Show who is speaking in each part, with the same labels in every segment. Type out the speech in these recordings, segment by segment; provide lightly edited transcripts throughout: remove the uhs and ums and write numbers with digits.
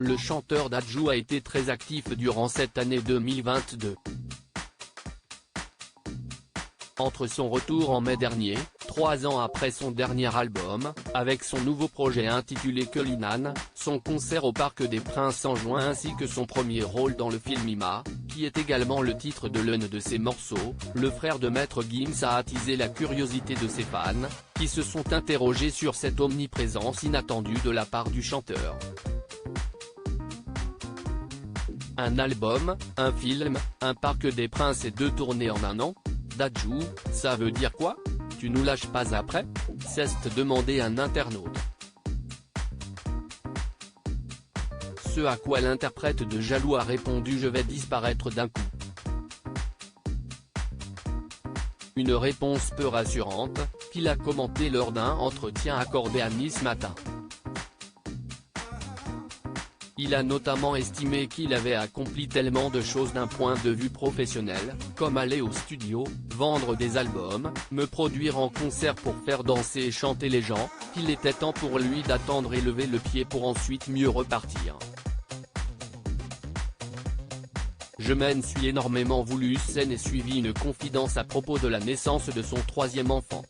Speaker 1: Le chanteur Dadju a été très actif durant cette année 2022. Entre son retour en mai dernier, 3 ans après son dernier album, avec son nouveau projet intitulé Cullinan, son concert au Parc des Princes en juin ainsi que son premier rôle dans le film Ima, qui est également le titre de l'un de ses morceaux, le frère de Maître Gims a attisé la curiosité de ses fans, qui se sont interrogés sur cette omniprésence inattendue de la part du chanteur. Un album, un film, un Parc des Princes et 2 tournées en un an? Dadju, ça veut dire quoi? Tu nous lâches pas après? s'est demandé un internaute. Ce à quoi l'interprète de Jaloux a répondu: je vais disparaître d'un coup. Une réponse peu rassurante, qu'il a commentée lors d'un entretien accordé à Nice Matin. Il a notamment estimé qu'il avait accompli tellement de choses d'un point de vue professionnel, comme aller au studio, vendre des albums, me produire en concert pour faire danser et chanter les gens, qu'il était temps pour lui d'attendre et lever le pied pour ensuite mieux repartir. Je m'en suis énormément voulu. Scène et suivi une confidence à propos de la naissance de son 3e enfant.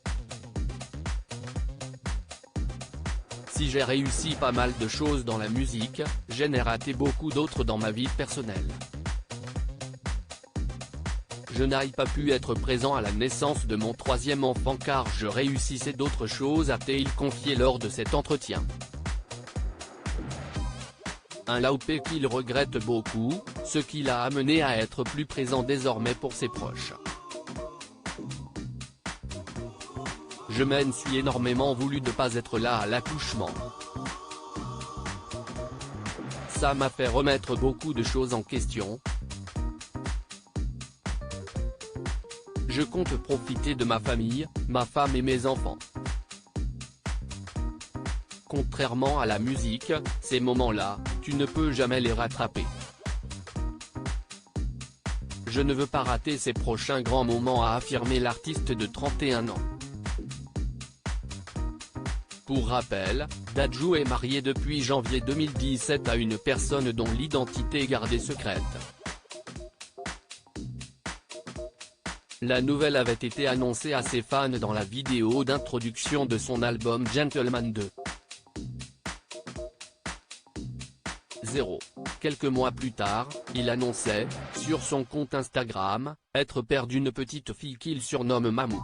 Speaker 1: Si j'ai réussi pas mal de choses dans la musique, j'en ai raté beaucoup d'autres dans ma vie personnelle. Je n'ai pas pu être présent à la naissance de mon 3e enfant car je réussissais d'autres choses, a-t-il confié lors de cet entretien. Un loupé qu'il regrette beaucoup, ce qui l'a amené à être plus présent désormais pour ses proches. Je m'en suis énormément voulu de pas être là à l'accouchement. Ça m'a fait remettre beaucoup de choses en question. Je compte profiter de ma famille, ma femme et mes enfants. Contrairement à la musique, ces moments-là, tu ne peux jamais les rattraper. Je ne veux pas rater ces prochains grands moments, a affirmé l'artiste de 31 ans. Pour rappel, Dadju est marié depuis janvier 2017 à une personne dont l'identité est gardée secrète. La nouvelle avait été annoncée à ses fans dans la vidéo d'introduction de son album Gentleman 2. Quelques mois plus tard, il annonçait, sur son compte Instagram, être père d'une petite fille qu'il surnomme Mamou.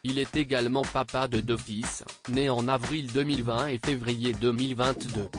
Speaker 1: Il est également papa de 2 fils, nés en avril 2020 et février 2022.